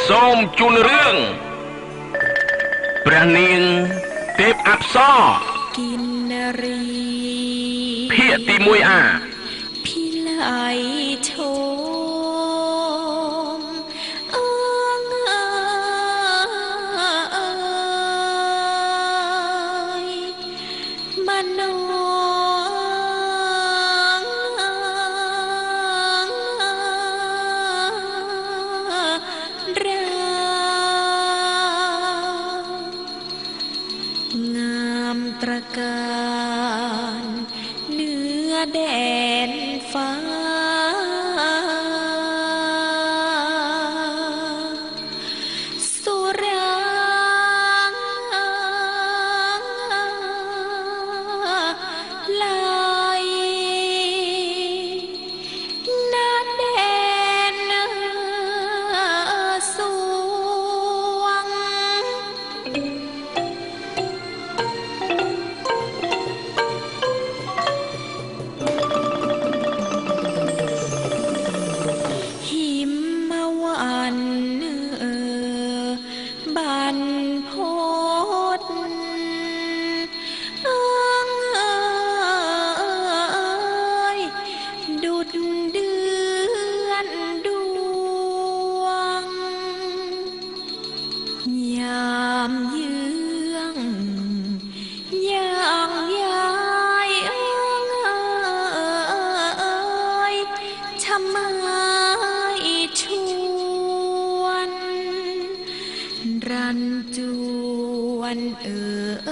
សូមជូនរឿងព្រះនាងទេពអប្សរកិននារីភាគទី1អាភិលៃឈោមអងអើយមនោตระการเนื้อแดนฟ้าสุรางไหลนาแดนสวงบันพดดุดเดือนดวงยามเยืองย่างยายชะไม้ชวนรันจวนเงอ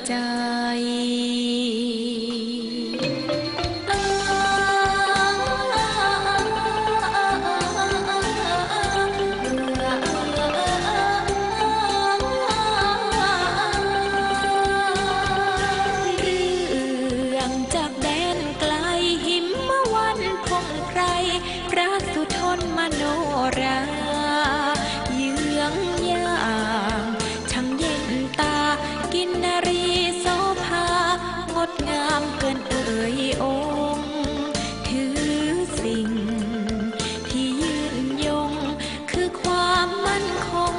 ใจพระสุทนมโนราเยื้องย่างช่างเย็นตากินนารีโสภางดงามเกินเอ่ยองค์ถือสิ่งที่ยืนยงคือความมั่นคง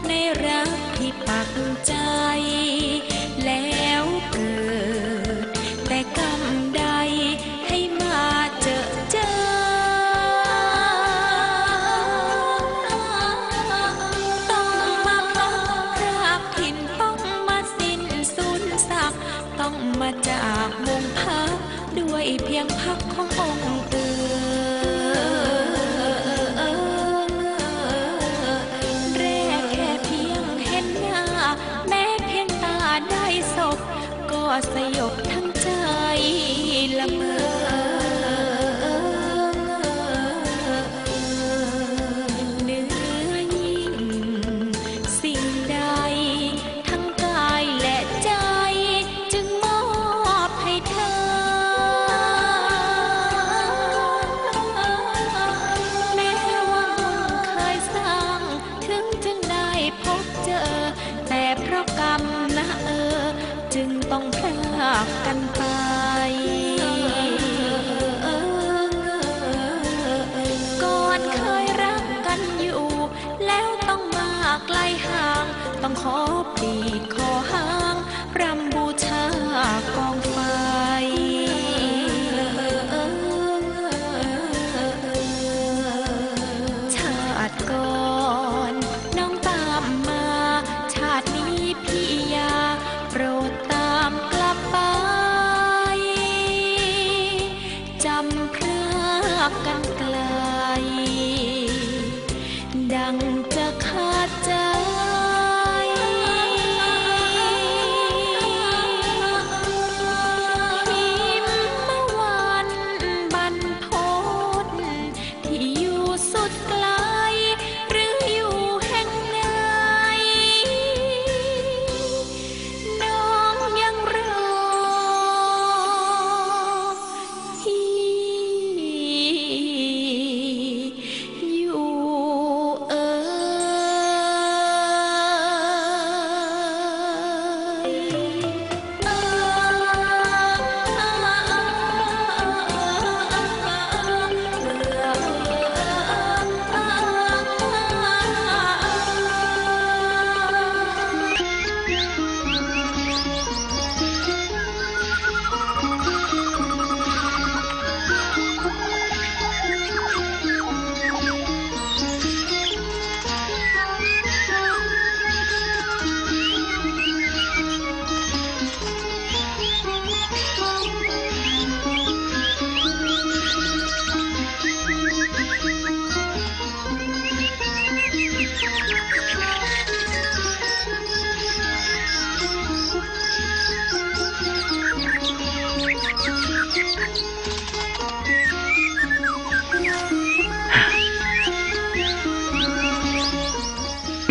ในรักที่ปักใจแล้วเกิดแต่กรรมใดให้มาเจอต้องมาจากวงพักด้วยเพียงพักขององค์แรกแค่เพียงเห็นหน้าแม้เพียงตาได้สบก็สยบทั้งใจละเมอแต่เพราะกรรมนะจึงต้องพรากกันไป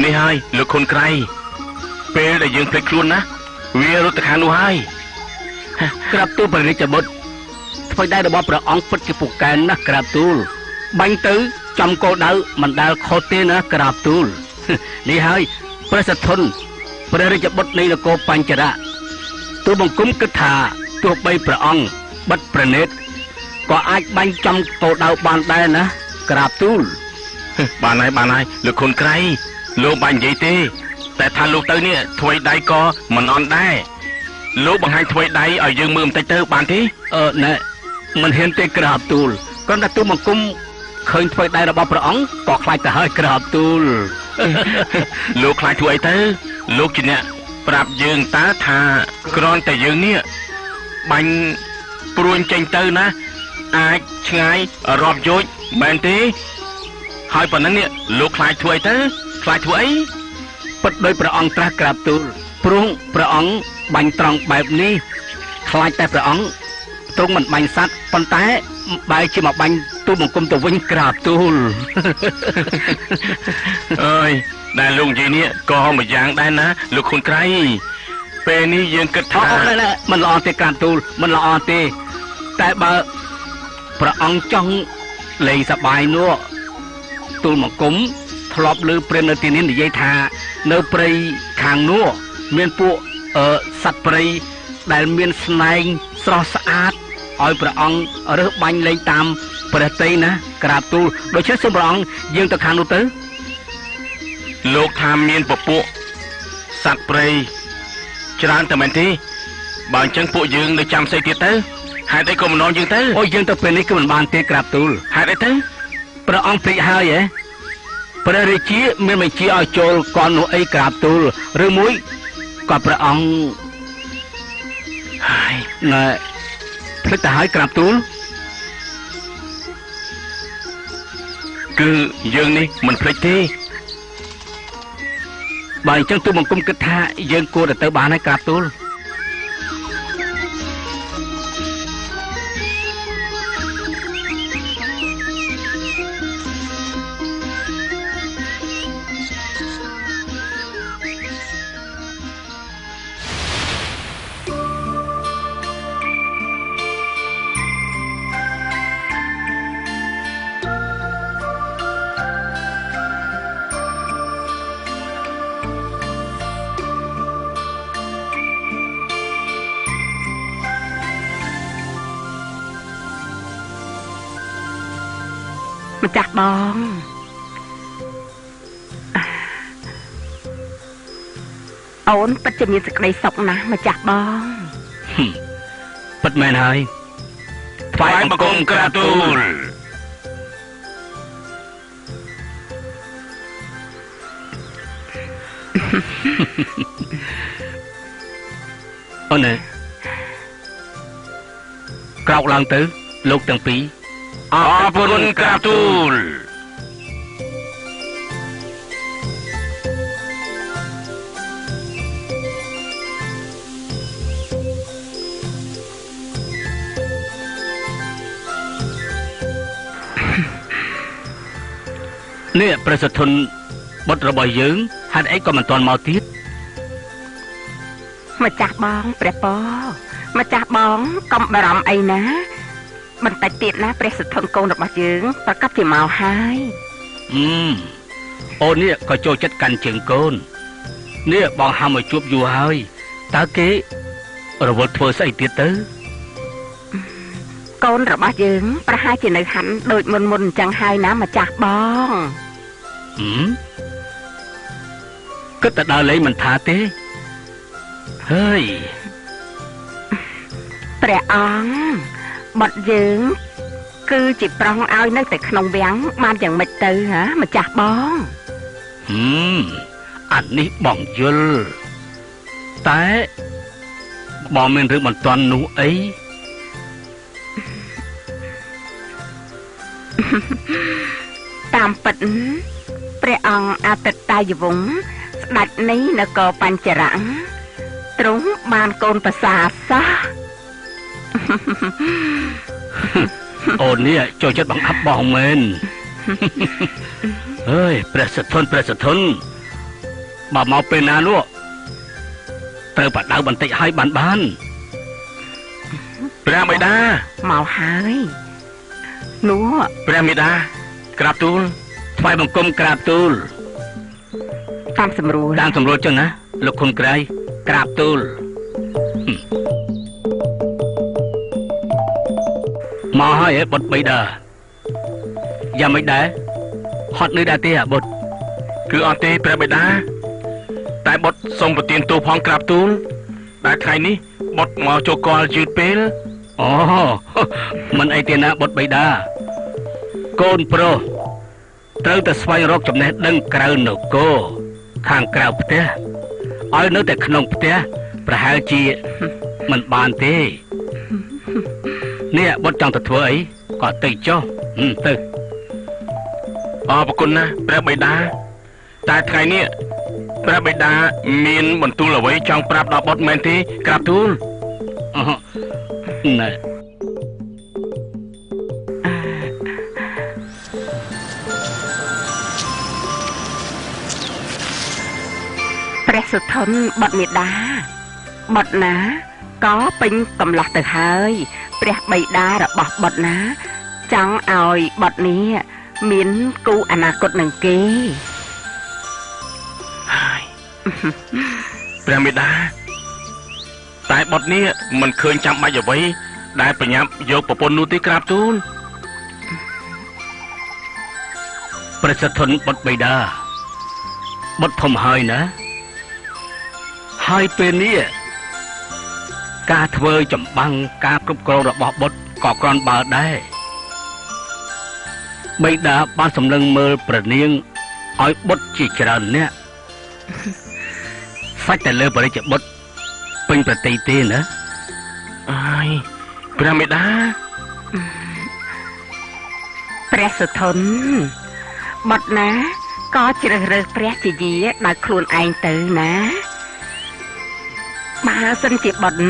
នេះហើយលោកខុនក្រៃពេលដែលយើងភ្លេចខ្លួនណាវារត់ទៅខាងនោះហើយក្រាបទូលព្រះរាជបុត្រធ្វើដែររបស់ព្រះអង្គពិតជាពូកែណាស់ក្រាបទូលបាញ់ទៅចំគោលដៅមិនដែលខុសទេណាក្រាបទូលនេះហើយព្រះសទ្ធុនព្រះរាជបុត្រនៃនគរបញ្ចរៈទូលបង្គំគិតថាទោះបីព្រះអង្គបិទប្រណេតក៏អាចបាញ់ចំគោលដៅបានដែរណាក្រាបទូលបានហើយលោកខុនក្រៃលោកបាននិយាយទេតែថាលោកទៅនេះធ្វើដៃក៏មិនអន់ដែរលោកបង្ហាញធ្វើដៃឲ្យយើងមើលបន្តិចទៅបានទេណែមិនហ៊ានទេក្រាបទូលគ្រាន់តែទូលបង្គំឃើញធ្វើដៃរបស់ព្រះអង្គក៏ខ្លាចទៅហើយក្រាបទូលលោកខ្លាចធ្វើអីទៅលោកជាអ្នកប្រាប់យើងតើថាគ្រាន់តែយើងនេះបាញ់ព្រួញចេញទៅណាអាចឆ្ងាយរាប់យោជន៍មែនទេហើយប៉ុណ្ណឹងនេះលោកខ្លាចធ្វើអីទៅខ្លាចធ្វើអីពិតដោយព្រះអង្គត្រាស់ក្រាបទូលព្រោះព្រះអង្គបាញ់ត្រង់បែបនេះខ្លាចតែព្រះអង្គទ្រង់មិនបាញ់សត្វប៉ុន្តែបែរជាមកបាញ់ទូលបង្គំទៅវិញក្រាបទូលអើយដែលលោកនិយាយនេះក៏មួយយ៉ាងដែរណាលោកខុនក្រៃពេលនេះយើងគិតថាមិនល្អទេក្រាបទូលមិនល្អទេតែបើព្រះអង្គចង់លេងសប្បាយនោះទូលបង្គំធ្លាប់ឮព្រះនៅទីនេះនិយាយថានៅព្រៃខាងនោះមានពួកសត្វព្រៃដែលមានស្នែងស្រស់ស្អាតឲ្យព្រះអង្គរើសបាញ់លេងតាមព្រះតីណាក្រាបទូលដូច្នេះសូមព្រះអង្គយើងទៅខាងនោះទៅលោកថាមានពពួកសត្វព្រៃច្រើនតែមែនទេបើអញ្ចឹងពួកយើងនៅចាំស្អីទៀតទៅហេតុអីក៏មិននងយើងទៅអូយើងទៅពេលនេះគឺមិនបានទេក្រាបទូលហេតុអីទៅព្រះអង្គភ្លេចហើយហ៎ព្រះរាជាមានបញ្ជាឲ្យចូលកននោះអីក្រាបទូលឬមួយក៏ព្រះអង្គហើយណែភ្លេចទៅហើយក្រាបទូលគឺយើងនេះមិនភ្លេចទេបើអញ្ចឹងទូលបង្គំគិតថាយើងគួរទៅបានហើយក្រាបទូលម្ចាស់បងអូនពិតជាមានសេចក្តីសុខណាស់ម្ចាស់បងពិតមែនហើយថ្វាយបង្គំក្រាបទូលអូនក្រោកឡើងទៅលោកទាំងពីរអរគុណក្រាបទូលនេះព្រះសទ្ធុនបុត្ររបស់យើងហេតុអីក៏មិនទាន់មកទៀតម្ចាស់បងព្រះពរម្ចាស់បងកុំបារម្ភអីណាបន្តិចទៀតណាព្រះសទ្ធុនកូនរបស់យើងប្រកាសជាមកហើយអូននេះក៏ចូលចិត្តកាន់ជើងកូននេះបងហៅមកជួបយូរហើយតើគេរវល់ធ្វើស្អីទៀតទៅកូនរបស់យើងប្រហែលជានៅហាន់ដូចមុនអញ្ចឹងហើយណាម្ចាស់បងគិតតែដើរលេងមិនថាទេហើយព្រះអង្គបុត្រយើងគឺជាប្រងឲ្យនៅតែក្នុងវាំងបានយ៉ាងម៉េចទៅហ៎ម្ចាស់បងអានេះបងយល់តែបងមានរឿងមិនទាន់នោះអីតាមពិតព្រះអង្គអតីតតាយវង្សស្ដេចនេះនគរបញ្ចរៈទ្រង់បានកូនប្រសាសោះអូននេះចូលចិត្តបង្អាប់បងមែនអើយព្រះសទ្ធុន បើមកពេលណានោះត្រូវបដៅបន្តិចឲ្យបានព្រះបិតាមកហើយនោះព្រះមេដាក្រាបទូលថ្វាយបង្គំក្រាបទូលតាមសម្រួលចឹងណាលោកខុនក្រៃក្រាបទូលមកហើយបុត្របិតាយ៉ាងមិនដែរហត់នៅដែរទេបុត្រគឺអត់ទេព្រះបិតាតែបុត្រសូមប្រទានទោសផងក្រាបទូលតែថ្ងៃនេះបុត្រមកចូលកលយឺតពេលអូមិនអីទេណាបុត្របិតាកូនប្រុសត្រូវតែស្វែងរកចំណេះដឹងក្រៅនគរខាងក្រៅផ្ទះឲ្យនៅតែក្នុងផ្ទះប្រហែលជាមិនបានទេនេះបុត្រចង់ទៅធ្វើអីក៏ទៅចុះទៅអរគុណណាស់ព្រះបិតាតែថ្ងៃនេះព្រះបិតាមានបន្ទូលអ្វីចង់ប្រាប់ដល់បុត្រមែនទេក្រាបទូលណែព្រះសុធនបុត្រមេដាបុត្រណាក៏ពេញកំឡោះទៅហើយព្រះបិតារបស់បុត្រណាចង់ឲ្យបុត្រនេះមានគូអនាគតនឹងគេហើយព្រះមេដាតែបុត្រនេះមិនឃើញចាំបាច់អ្វីដែលប្រញាប់យកប្រពន្ធនោះទេក្រាបទូលព្រះសុធនបុត្របិតាបុត្រធំហើយណាហើយពេលនេះការធ្វើចម្បាំងការគ្រប់គ្រងរបស់បុត្រក៏គ្រាន់បើដែរបិតាបានសម្លឹងមើលប្រនាងឲ្យបុត្រជាច្រើនអ្នកសាច់តែលើបរិជ្ជបុត្រពេញប្រតិទេណាអើយព្រះមេដាព្រះសុធនបុត្រណាក៏ជ្រើសរើសព្រះជាយាដោយខ្លួនឯងទៅណាបើសិនជាបុត្រ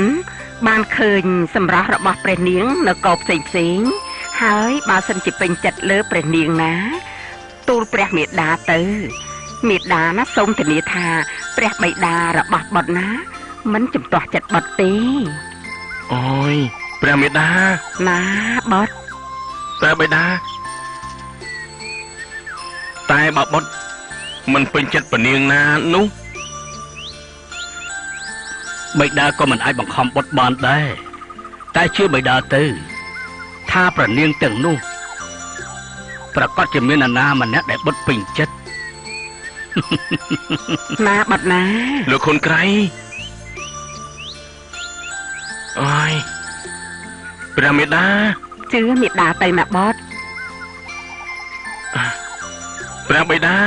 បានឃើញសម្រស់របស់ព្រះនាងនៅកោផ្សេងហើយបើសិនជាពេញចិត្តលើព្រះនាងណាទូលព្រះមេដាទៅមេដាណាសូមធានាថាព្រះបិតារបស់បុត្រណាមិនជំទាស់ចិត្តបុត្រទេអូយព្រះមេដាណាបុត្រព្រះបិតាតែបើបុត្រមិនពេញចិត្តព្រះនាងណានោះបិតាក៏មិនអាចបង្ខំបុត្របានដែរតែជឿបិតាទៅថាព្រះនាងទាំងនោះប្រកាសជាមានអាណាម្នាក់ដែលបុត្រពេញចិត្តណាបុត្រណាលោកខុនក្រៃអើយព្រះមេដាជឿមេដាទៅណាបុត្រព្រះបិតា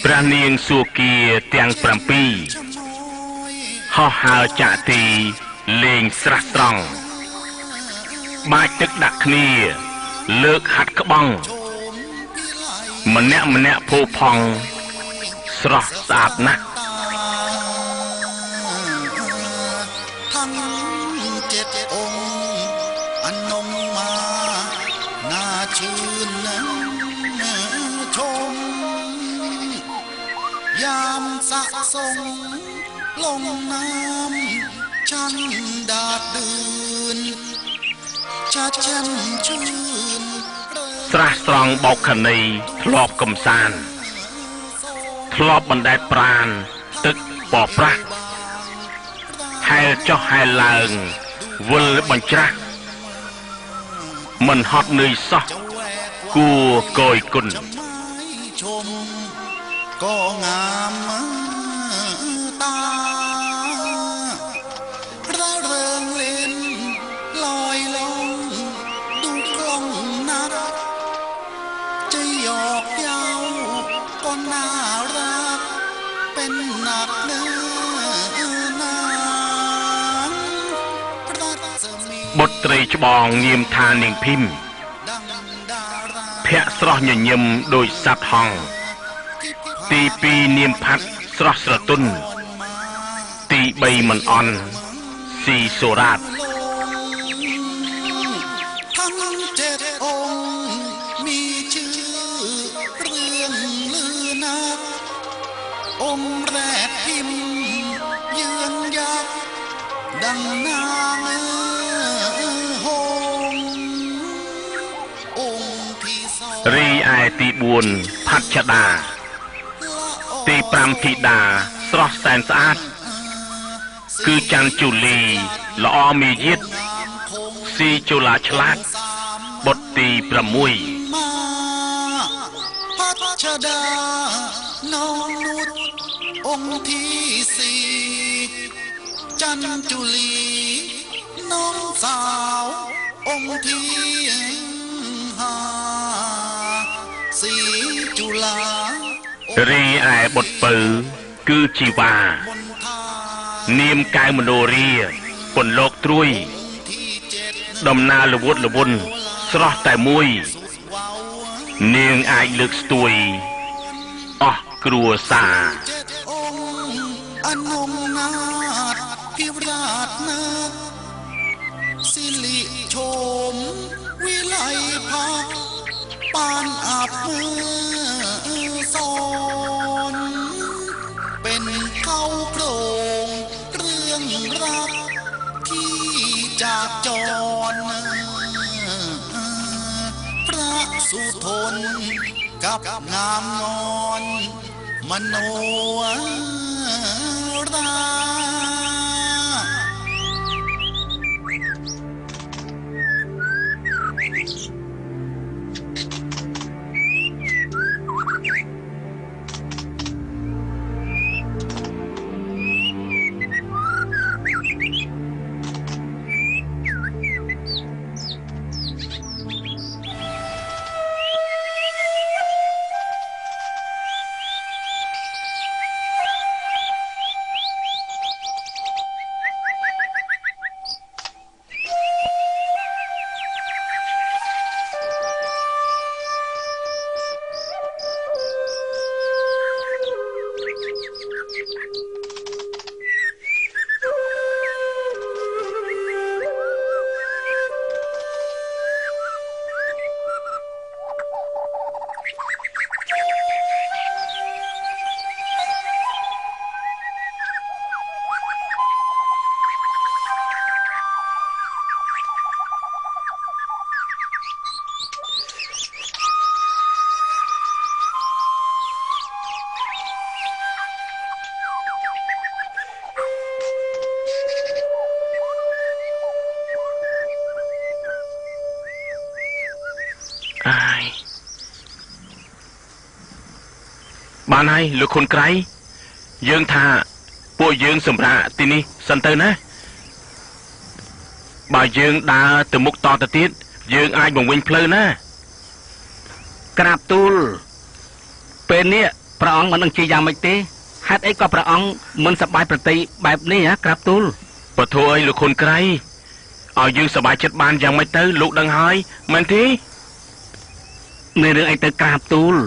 ព្រះនាងសួគាទាំង7ហោះហើរចាក់ទីលេងស្រះត្រង់បាចទឹកដាក់គ្នាលើកហាត់ក្បង់ម្នាក់ភោផង់ស្រស់ស្អាតណាស់ทั้ง7องค์อนงมาน่าชื่นชมยามสะสมลงน้ำช่างดาดดื่นชัดแช่มชื่นស្រះស្រង់បោកខនីធ្លាប់កំសាន្តធ្លាប់បណ្ដែតប្រានទឹកបប្រាស់ហ ហែលចុះហែលឡើងវិលបញ្ច្រាស់មិនហត់នឿយសោះគួរកយគុណชมก็งามตาร่าเริงเล่นลอยลงดูกล้องนักจะหยอกเย้าก็น่ารักเป็นหนักเนื้อนางបុត្រីច្បងងៀមថានាងភីមភ័ក្រស្រស់ញញឹមដោយសត្វហង្សទី2នាមផាត់ស្រស់ស្រទន់ទី3មិនអន់ស៊ីសូរ៉ាតทั้ง7องค์มีชื่อเรื่องลือนักองค์แรกพิมพ์เยือนยักษ์ดังนางหงองค์ที่2រីឯទី4ផាត់ចដាទី5ធីតាស្រស់សែនស្អាតគឺច័ន្ទជូលីល្អមាយាទស៊ីជូឡាឆ្លាតបុត្រទី6มาพัชดาน้องนุชองค์ที่4จันจุลีน้องสาวองค์ที่5สีจุฬาរីឯបុត្រពៅគឺជីវ៉ានាមកៅមនោរាពន្លកត្រួយដំណើរល្វត់ល្វន់ស្រស់តែមួយនាងអាចលើកស្ទួយអស់គ្រួសារอนุมนาถพิราชนาสิริโฉมวิไลภักดิ์ปานอับสอนเป็นเข้าโครงเรื่องรักที่จากจรพระสุทนกับงามนอนมโนราបានហើយលោកខុនក្រៃយើងថាពួកយើងសម្រាប់ទីនេះសិនទៅណាបើយើងដើរទៅមុខតទៅទៀតយើងអាចបង្វិញផ្លូវណាក្រាបទូលពេលនេះព្រះអង្គមិននឹងជាយ៉ាងម៉េចទេហេតុអីក៏ព្រះអង្គមិនសប្បាយប្រតិបែបនេះក្រាបទូលពធអីលោកខុនក្រៃឲ្យយើងសប្បាយចិត្តបានយ៉ាងម៉េចទៅលោកដឹងហើយមែនទេមានរឿងអីទៅក្រាបទូល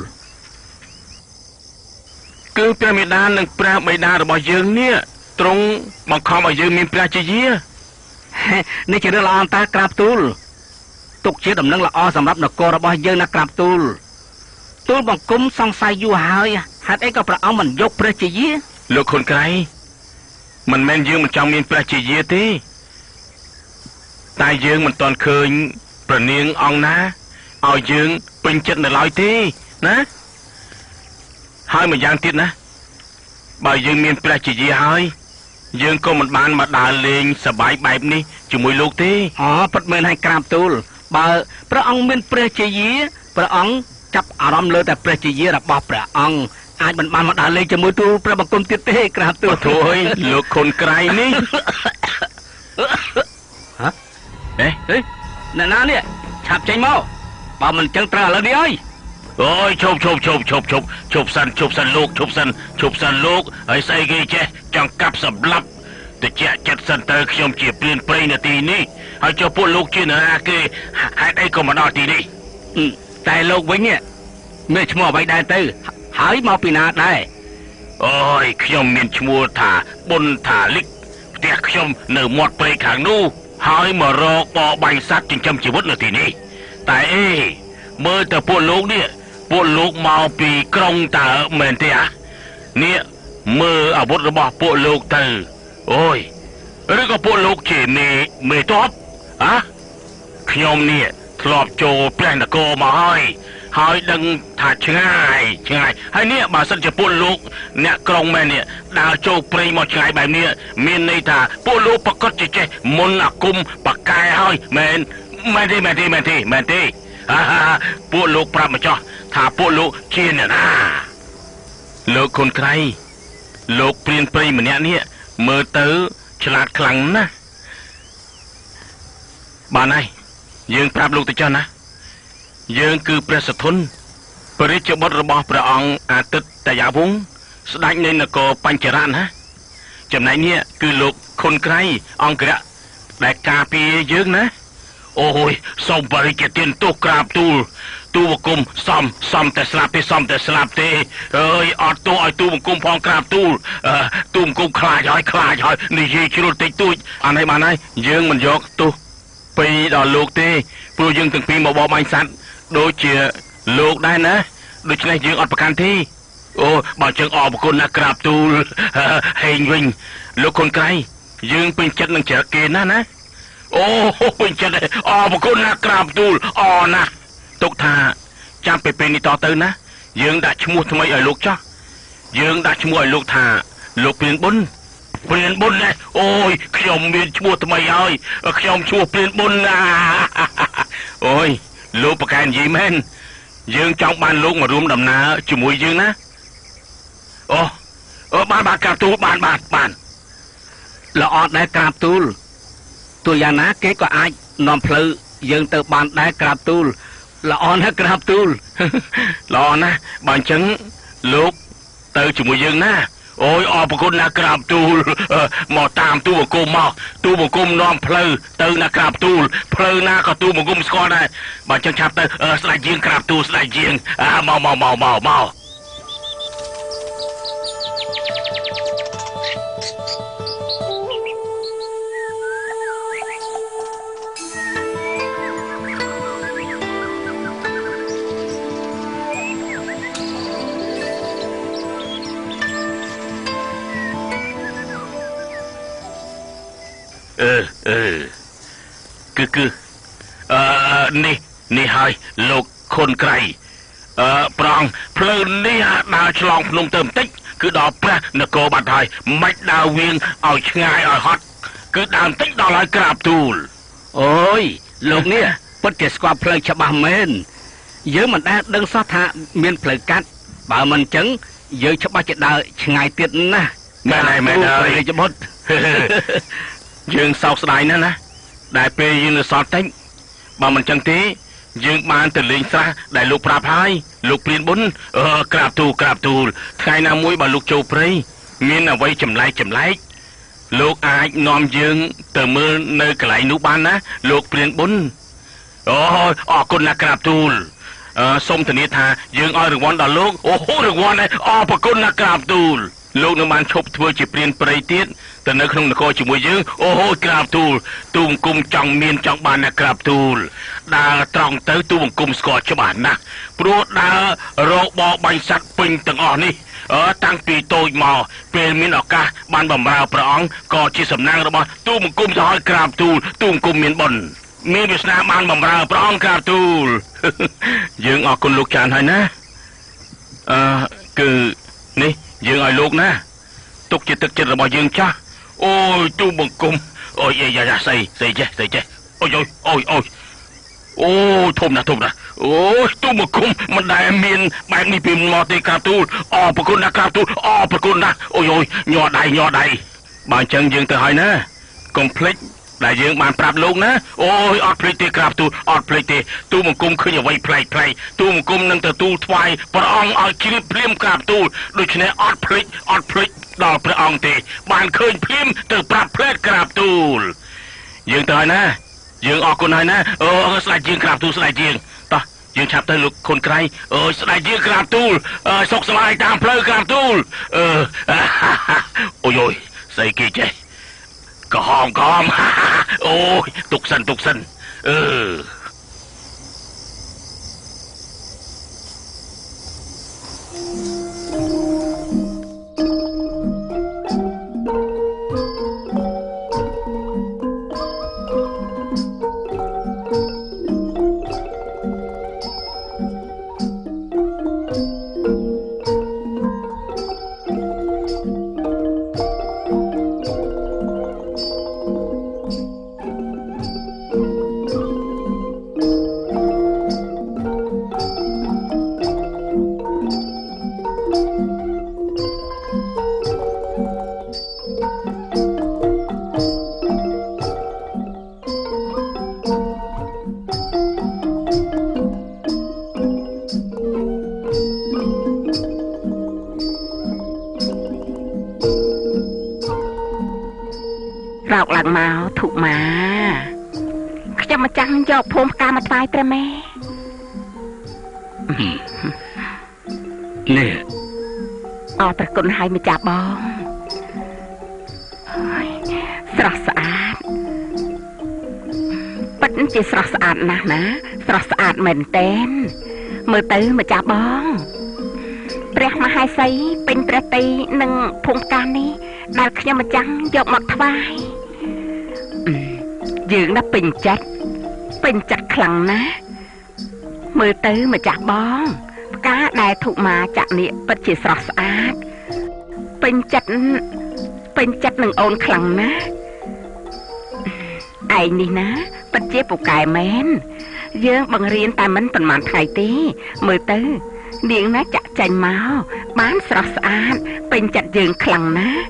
គឺព្រះមេដានិងព្រះបិតារបស់យើងនេះទ្រង់បង្ខំឲ្យយើងមានព្រះជាយានេះជារឿងល្អតាក្រាបទូលទុកជាដំណឹងល្អសម្រាប់នគររបស់យើងណាក្រាបទូលទូលបង្គំសង្ស័យយូរហើយហេតុអីក៏ព្រះអង្គមិនយកព្រះជាយាលោកខុនក្រៃមិនមែនយើងមិនចង់មានព្រះជាយាទេតែយើងមិនទាន់ឃើញព្រះនាងអង្គណាឲ្យយើងពេញចិត្តនៅឡើយទេណាហើយម្យ៉ាងទៀតណាបើយើងមានព្រះជាយាហើយ យើងក៏មិនបានមកដើរលេងសប្បាយបែបនេះជាមួយលោកទេអូពិតមែនហើយក្រាបទូលបើព្រះអង្គមានព្រះជាយាព្រះអង្គចាប់អារម្មណ៍លើតែព្រះជាយារបស់ព្រះអង្គអាចមិនបានមកដើរលេងជាមួយទូលព្រះបង្គំទៀតទេក្រាបទូលធួយលោកខុនក្រៃនេះហ៎ហេអ្នកណានេះឆាប់ចេញមកបើមិនចឹងត្រូវឥឡូវនេះអើយអូយឈប់សិនលោកឈប់សិនលោកហើយស្អីគេចេះចង់កាប់សម្លាប់តិចចិត្តសិនទៅខ្ញុំជាព្រានព្រៃនៅទីនេះហើយចុះពួកលោកជានរណាគេហេតុអីក៏មកដល់ទីនេះតែលោកវិញមានឈ្មោះអ្វីដែរទៅហើយមកពីណាដែរអូយខ្ញុំមានឈ្មោះថាបុនថាលិកផ្ទះខ្ញុំនៅមាត់ព្រៃខាងនោះហើយមករកបបាញ់សត្វចិញ្ចឹមជីវិតនៅទីនេះតែអេមើលទៅពួកលោកមកពីក្រុងតើមែនទេនេះមើលអាវុធរបស់ពួកលោកទៅអូយឬក៏ពួកលោកជាមេតបខ្ញុំនេះធ្លាប់ចូលព្រះនគរមកហើយដឹងថាឆ្ងាយហើយនេះបើសិនជាពួកលោកអ្នកក្រុងមែននេះដើរចូលព្រៃមកឆ្ងាយបែបនេះមានន័យថាពួកលោកប្រកាសជាចេះមុនអាគមបកែហើយមែនទេពួកលោកប្រាប់មកចោះថាពួកលោកជាអ្នកណាលោកខុនក្រៃលោកព្រានព្រៃម្នាក់នេះមើលទៅឆ្លាតខ្លាំងណាស់បានហើយយើងប្រាប់លោកទៅចុះណាយើងគឺព្រះសធុនព្រះរាជបុត្ររបស់ព្រះអង្គអាទិត្យតាយាវង្សស្ដេចនៃនគរបញ្ចរៈណាចំណែកនេះគឺលោកខុនក្រៃអង្គរៈដែលការពារយើងណាអូយសូមបរិយាទានទោសក្រាបទូលបង្គំសំតែស្លាប់ទេអើយអត់ទោសឲ្យទូបង្គំផងក្រាបទូលបង្គំខ្លាចហើយនិយាយជ្រុលតិចតួចអានេះបានហើយយើងមិនយកទោសពីដល់លោកទេព្រោះយើងទាំងពីរមកបបបាញ់សត្វដូចជាលោកដែរណាដូច្នេះយើងអត់ប្រកាន់ទេអូបើជើងអរគុណណាក្រាបទូលហេងវិញលោកខុនក្រៃយើងពេញចិត្តនឹងចរគេណាអូពេញចិត្តអរគុណណាក្រាបទូលអរណាស់ទុកថាចាំពេលនេះតទៅណាយើងដាក់ឈ្មោះថ្មីឲ្យលោកចោះយើងដាក់ឈ្មោះឲ្យលោកថាលោកព្រានបុនណាអូយខ្ញុំមានឈ្មោះថ្មីហើយខ្ញុំឈ្មោះព្រានបុនណាអូយលោកប្រកែនិយាយមែនយើងចង់បានលោកមករួមដំណើរជាមួយយើងណាអូបានក្រាបទូលបានល្អដែរក្រាបទូលទោះយ៉ាងណាគេក៏អាចនាំផ្លូវយើងទៅបានដែរក្រាបទូលល្អណាស់ក្រាបទូលល្អណាស់បើអញ្ចឹងលោកទៅជាមួយយើងណាអូយអរគុណណាក្រាបទូលមកតាមទូបង្គំនាំផ្លូវទៅណាក្រាបទូលផ្លូវណាក៏ទូបង្គំស្គាល់ដែរបើអញ្ចឹងឆាប់ទៅស្ដេចយាងក្រាបទូលស្ដេចយាងមកគឺនេះហើយលោកខុនក្រៃប្រងផ្លូវនេះដើរឆ្លងភ្នំទៅបន្តិចគឺដល់ព្រះនគរបាត់ហើយមិនដើរវៀងឲ្យឆ្ងាយឲ្យហត់គឺដើរបន្តិចដល់ហើយក្រាបទូលអូយលោកនេះពិតជាស្គាល់ផ្លូវច្បាស់មែនយើងមិនដែលដឹងសោះថាមានផ្លូវកាត់បើមិនអញ្ចឹងយើងច្បាស់ជាដើរឆ្ងាយទៀតណាមែនហើយរាជបុត្រយើងសោកស្ដាយណាស់ណាដែលពេលយើងនៅសល់តិចបើមិនចឹងទេយើងបានទៅលេងស្រះដែលលោកប្រាប់ហើយលោកព្រានបុនក្រាបទូលថ្ងៃណាមួយបើលោកចូលព្រៃមានអ្វីចម្លែកលោកអាចនាំយើងទៅមើលនៅកន្លែងនោះបានណាលោកព្រានបុនអូអរគុណណាក្រាបទូលសូមធានាថាយើងឲ្យរង្វាន់ដល់លោកអូរង្វាន់អរគុណណាក្រាបទូលលោកនឹងបានឈប់ធ្វើជាព្រានព្រៃទៀតទៅនៅក្នុងនគរជាមួយយើងអូក្រាបទូលទូបង្គំចង់បានណាក្រាបទូលដើរត្រង់ទៅទូបង្គំស្គាល់ច្បាស់ណាស់ព្រោះដើររកបបាញ់សត្វពេញទាំងអស់នេះតាំងពីតូចមកពេលមានឱកាសបានបម្រើព្រះអង្គក៏ជាសំណាងរបស់ទូបង្គំទៅឲ្យក្រាបទូលទូបង្គំមានបុណ្យមានវាសនាបានបម្រើព្រះអង្គក្រាបទូលយើងអរគុណលោកចានហើយណាគឺនេះយើងឲ្យលោកណាទុកជាទឹកចិត្តរបស់យើងចាស់ ôi tu bồng cung ôi dạ xâyចេះôi ôi thùm nè ôi tu bồng cung mình đại miền bạn đi tìm mò tê cà tu bờ con na cà tu bờ con na ôi nhỏ đầy bạn chân dương từ hỏi nè complete đại dương bạn prap luôn nè ôi ọt plei tê cà tu bồng cung khơi vậy plei tu bồng cung nâng từ tu thoại bờ ong ở kia phim cà tu đôi chân ọt pleiដល់ព្រះអង្គទេបានឃើញភ្លាមទៅប្រាប់ផ្លែតក្រាបទូលយើងទៅហើយណាយើងអរគុណហើយណាស្ដេចយើងក្រាបទូលស្ដេចយើងតោះយើងឆាប់ទៅលោកខុនក្រៃស្ដេចយើងក្រាបទូលសុខសប្បាយតាមផ្លូវក្រាបទូលអូយស្អីគេចេះកំអូយទុកសិនរោគឡើងមកធុមាខ្ញុំមកចាំយកភូមិផ្កាមកថ្វាយព្រះមេនេះអរព្រះគុណឲ្យម្ចាស់បងស្រស់ស្អាតពិតជាស្រស់ស្អាតណាស់ណាស្រស់ស្អាតមែនទែនមើលទៅម្ចាស់បងព្រះមហាសីពេញព្រះតីនឹងភូមិផ្កានេះដែលខ្ញុំម្ចាស់យកមកថ្វាយយើងណាពេញចិត្តខ្លាំងណាស់មើលទៅម្ចាស់បងផ្កាដែលធុមាចាក់នេះពិតជាស្រស់ស្អាតពេញចិត្តនឹងអូនខ្លាំងណាស់ឯងនេះណាពិតជាពូកែមែនយើងបង្រៀនតែមិនប៉ុន្មានថ្ងៃទេមើលទៅនាងណាចាក់ចាញ់មកបានស្រស់ស្អាតពេញចិត្តយើងខ្លាំងណាស់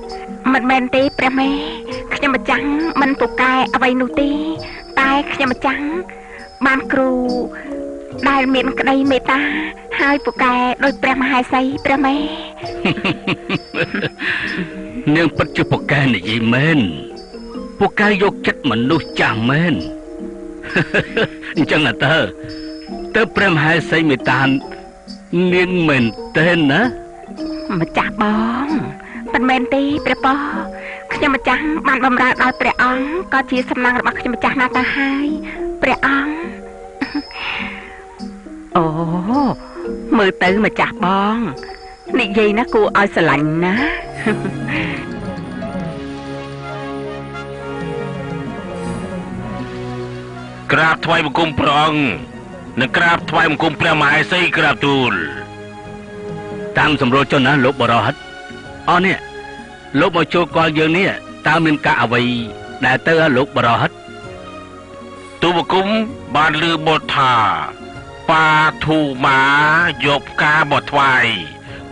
មិនមែនទេព្រះមេខ្ញុំម្ចាស់មិនពូកែអ្វីនោះទេតែខ្ញុំម្ចាស់បានគ្រូដែលមានក្តីមេត្តាហើយពូកែដោយព្រះមហាសីព្រះមេនាងពិតជាពូកែនិយាយមែនពូកែយកចិត្តមនុស្សចាស់មែនអញ្ចឹងទៅព្រះមហាសីមេត្តានាងមែនទេណាម្ចាស់បងមិនមែនទេព្រះប៉ោខ្ញុំម្ចាស់បានបម្រើដល់ព្រះអង្គក៏ជាសំណាងរបស់ខ្ញុំម្ចាស់ណាស់ទៅហើយព្រះអង្គអូមើលទៅម្ចាស់បងនិយាយណាគួរឲ្យស្រឡាញ់ណាក្រាបថ្វាយបង្គំព្រះអង្គនិងក្រាបថ្វាយបង្គំព្រះមហេសីក្រាបទូលតាមសម្រួលចុះណាលោកបរោហិតនេះលោកមកចូលគាល់យើងនេះតើមានការអ្វីដែលទៅលោកបរោហិតទូបង្គំបានឮបទថាប៉ាធូមាយកផ្កាមកថ្វាយ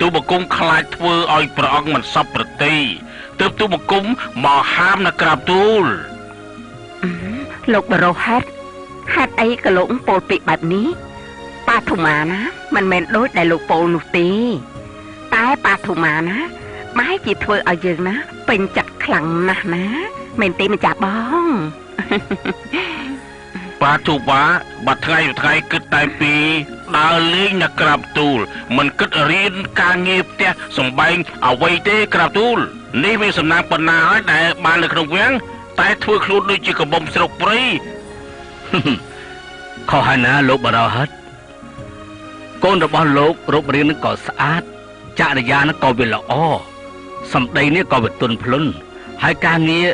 ទូបង្គំខ្លាចធ្វើឲ្យព្រះអង្គមិនសប្បុរសទើបទូបង្គំមកហាមនៅក្រាបទូលលោកបរោហិតហេតុអីក៏លោកពោលពាក្យបែបនេះប៉ាធូមាណាមិនមែនដូចដែលលោកពោលនោះទេតែប៉ាធូមាណាបែរជាធ្វើឲ្យយើងណាពេញចិត្តខ្លាំងណាស់ណាមែនទេម្ចាស់បងប៉ាធូមាបាត់ថ្ងៃគិតតែពីដើរលេងនៅក្រាបទូលមិនគិតរៀនការងារផ្ទះសំបែងអ្វីទេក្រាបទូលនេះវាសំណាងប៉ុណ្ណាហើយដែលបាននៅក្នុងវាំងតែធ្វើខ្លួនដូចជាកំបំស្រុកព្រៃខុសហើយណាលោកបរោហិតកូនរបស់លោករូបរាងនឹងក៏ស្អាតចរិយានឹងក៏វាល្អសម្ដីនេះក៏វាទន់ភ្លន់ហើយការងារ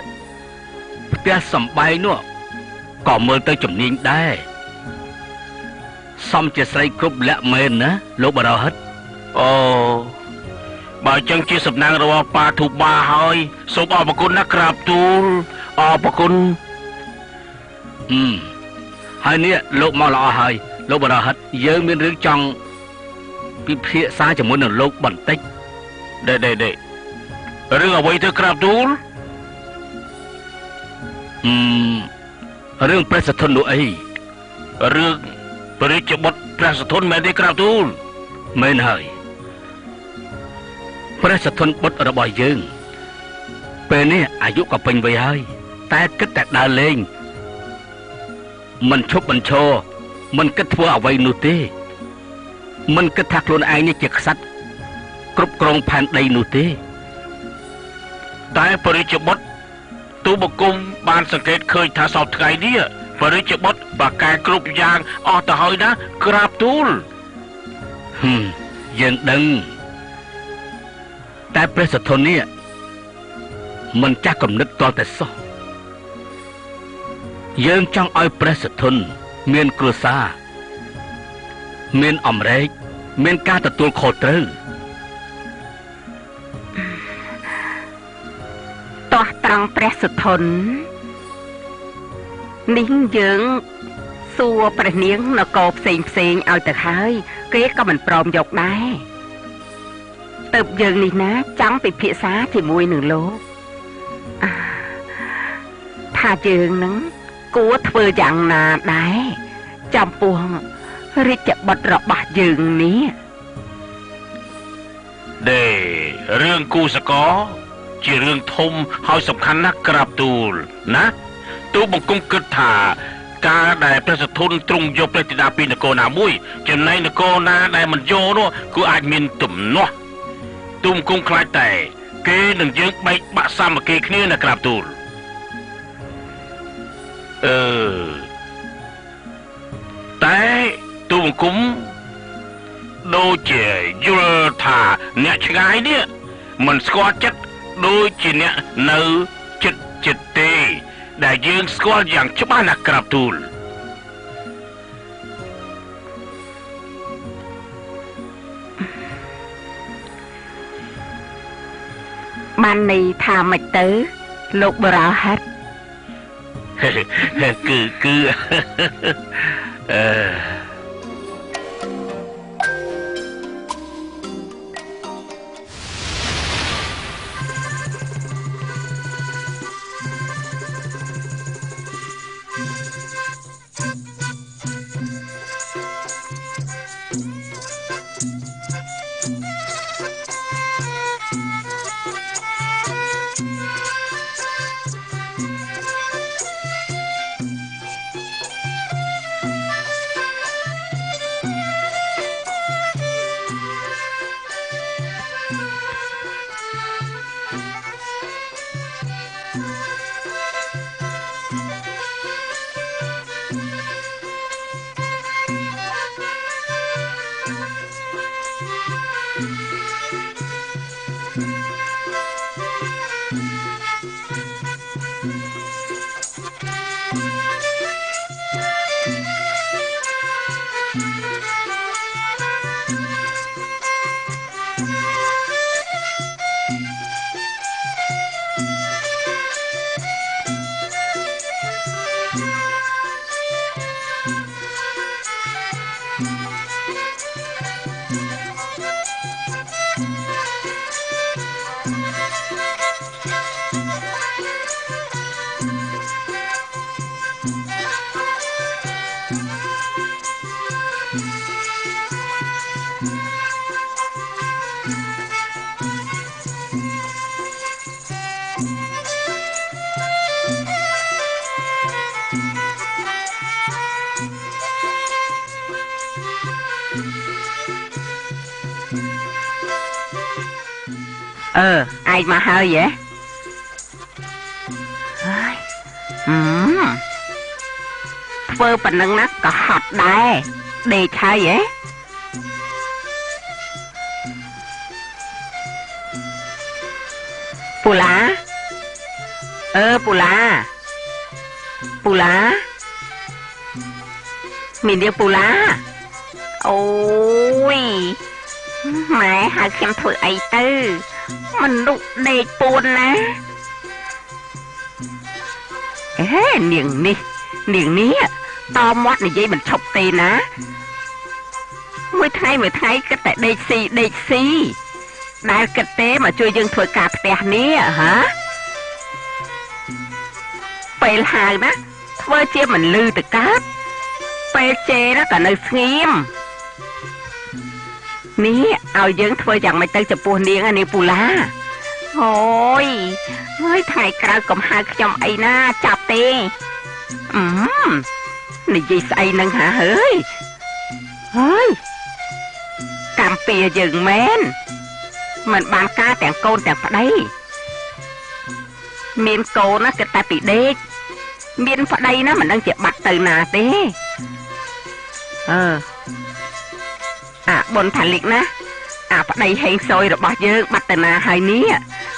ផ្ទះសំបែងនោះក៏មើលទៅជំនាញដែរសមជាស្រីគ្រប់លក្ខមែនណាលោកបរោហិត បើចឹងជាសំណាងរបស់ប៉ាធូបាហើយសូមអរគុណណាក្រាបទូលអរគុណហើយនេះលោកមកល្អហើយលោកបរហិតយើងមានរឿងចង់ពិភាក្សាជាមួយនឹងលោកបន្តិចដេរឿងអ្វីទៅក្រាបទូលរឿងព្រះសធននោះអីរឿងព្រះរាជបុត្រព្រះសធនមែនទេក្រាបទូលមែនហើយព្រះសធនបុត្ររបស់យើងពេលនេះអាយុក៏ពេញវ័យហើយតែគិតតែដើរលេងមិនឈប់មិនឈរមិនគិតធ្វើអ្វីនោះទេមិនគិតថាខ្លួនឯងនេះជាក្សត្រគ្រប់គ្រងផែនដីនោះទេតែព្រះរាជបុត្រទូបង្គំបានសង្កេតឃើញថាសពថ្ងៃនេះព្រះរាជបុត្រប្រកែគ្រប់យ៉ាងអស់ទៅហើយណាក្រាបទូលយើងដឹងតែព្រះសធននេះមិនចាស់គំនិតតតែសោះយើងចង់ឲ្យព្រះសធនមានគ្រួសារមានអំរែកមានការទទួលខុសត្រូវតោះត្រង់ព្រះសធននេះយើងសួរព្រះនាងនគរផ្សេងឲ្យទៅហើយគេក៏មិនព្រមយកដែរទៅយើងនេះណាចង់ពិភាក្សាជាមួយនឹងលោកថាយើងនឹងគួរធ្វើយ៉ាងណាដែរចំពោះរាជបុត្ររបស់យើងនេះរឿងគូសកលជារឿងធំហើយសំខាន់ណាស់ក្រាបទូលណាទូបង្គំគិតថាការដែលព្រះសធនទ្រង់យកព្រះធីតាពីនគរណាមួយចំណែកនគរណាដែលមិនយកនោះគឺអាចមានទំនាស់ទូបង្គំខ្លាចតែគេនឹងយើងបែកបាក់សាមគ្គីគ្នាណាក្រាបទូលតែទូបង្គំដូចជាយល់ថាអ្នកឆ្ងាយនេះមិនស្គាល់ចិត្តដូចជាអ្នកនៅចិត្តទេដែលយើងស្គាល់យ៉ាងច្បាស់ណាស់ក្រាបទូលបានន័យថាម៉េចទៅលោកបរោហិតគឺឯងមកហើយហ៎ហើយធ្វើប៉ុណ្ណឹងណាក៏ហត់ដែរដេកហើយហ៎ពូឡាពូឡាមាននាងពូឡាអូយ แม่หาเข็มถือไอเตอร์มันลุกเด็กปูนนะเนียงนี้ตอมอดในยัยมันชบตีนะเมื่อไทยก็แต่เด็กซีได้กระเตมาช่วยยังถวยกาแต่นี้ฮะไปหายนะเพื่อเจี๊ยมันลือแต่กัดไปเจแล้วก็ในเงียมนี่เอายังถวยอย่างไม่ตั้งจะปูเนียงอันนี้ปูลาโอ้ยเฮ้ยถ่ายกระกับหาขยมไอ้หน้าจับเตนี่ยี่ใส่นังหาเฮ้ยกำเปียยังแม่นมันบางกาแต่งโกนแต่งฝัดได้เมียนโกนนะก็แต่ปีเด็กเมียนฝัดได้นะมันđangเจ็บบัดtừนาเต้บนผลิตนะฝัดได้ให้ซอยระบาดเยอะบัดtừนาให้นี้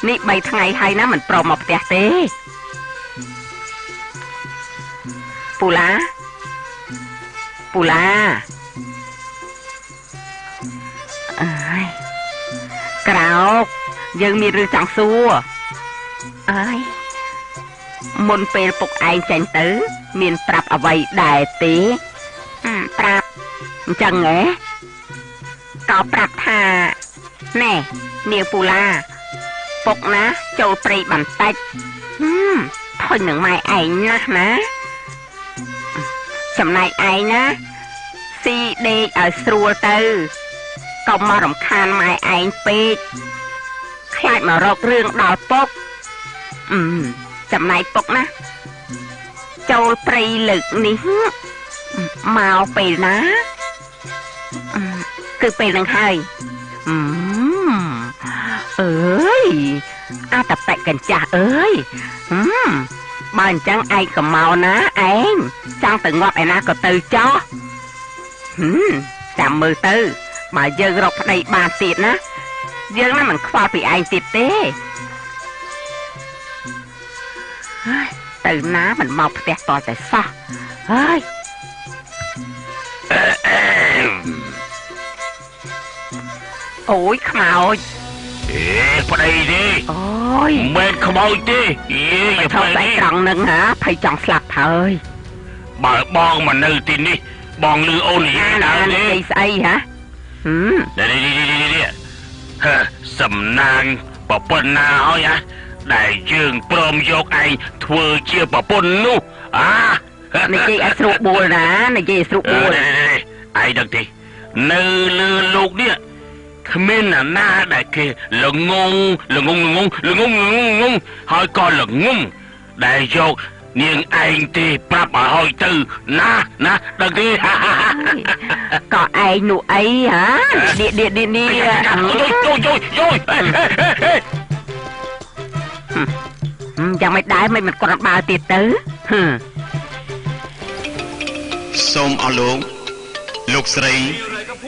นี่ใบทั้งไงให้นะมันปลอมออกแต่เต้ปูลากราวยังมีรือจังซัวมนเปลปกไอแจงตื้อมีนปรับเอาไว้ได้ตีปรับจังไงก็ปรับท่าแน่เนียวปูลาปกนะโจปรีบันตัดทนหนึ่งไม้ไอนะสำนายไอนะซีเดอสรัวตื้อก็มารำคาญไม้ไอปีกคล้ายมารอกเรื่องดาวปกจำนายปกนะโจปรีหลึกนี้มาเอาไปนะคือไปหนึ่งให้แต่แปะกันจ้าบ้านจังไอก็เมานะเองจังตึงงอบไอ้นะก็ตือจ้อจำมือตือmà giờ rọc đây bà tiệt ná giờ nó mình khoa bị ai tiệt tê từ ná mình mọc tẹt to tại sao ôi khảo vào đây đi ôi mệt không ơi đi mày thôi phải tròn nâng hả phải tròn sạch thôi bà bon mà nư tin đi bon lư ô nỉ nào đi xây hả điสำนางปะปนนาเอาyaได้ยืงปลอมยกไอทัวเชี่ยปะปนนู่ในจีไอสรุปบัวนะในจีสรุปบัวไอดังทีเนื้อเลือลูกเนี่ยขมิ้นหน้าได้แค่ละงงหอยก้อนละงงได้ยกเนียงไอทีปรับมาหอยตือนะดังทีก็ไอหนูไอฮะเดียยังไม่ได้ไม่มันกระบาดติดตื้อសូមអស់លោកស្រី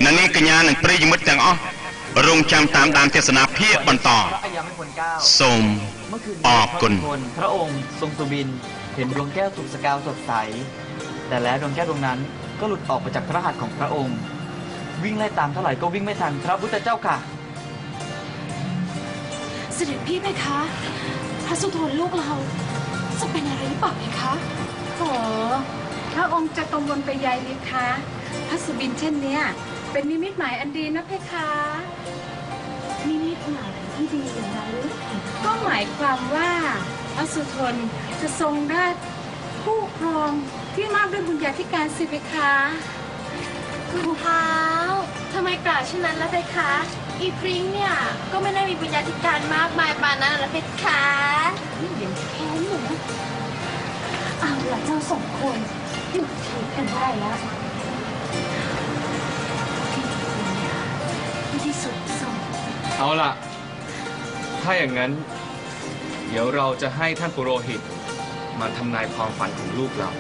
និងនាងកញ្ញានិងប្រិយមិត្តទាំងអស់រងចាំតាមដានទេសនាភាគបន្តសូមអរគុណพระองค์ทรงสุบินเห็นดวงแก้วสุกสกาวสดใสแต่แล้วดวงแก้วดวงนั้นก็หลุดออกมาจากพระหัตถ์ของพระองค์วิ่งไล่ตามเท่าไหร่ก็วิ่งไม่ทันพระพุทธเจ้าค่ะเสด็จพี่เพคะพระสุธนลูกเราจะเป็นอะไรหรือเปล่าเพคะพระองค์จะกังวลไปใหญ่เลยคะพระสุบินเช่นเนี้ยเป็นนิมิตหมายอันดีนะเพคะนิมิตหมายที่ดีอย่างไรก็หมายความว่าพระสุธนจะทรงได้ผู้ครองที่มากด้วยบุญญาธิการสิเพคะคุณเท้าทำไมกล่าวเช่นนั้นล่ะเพคะอีพริ้งเนี่ยก็ไม่ได้มีบุญญาธิการมากมายปานนั้นล่ะเพคะอย่างแค้นหนูเอาล่ะเจ้าสองคนหยุดเถียงกันได้แล้วที่สุดส่งเอาล่ะถ้าอย่างนั้นเดี๋ยวเราจะให้ท่านปุโรหิตมาทำนายความฝันของลูกเรา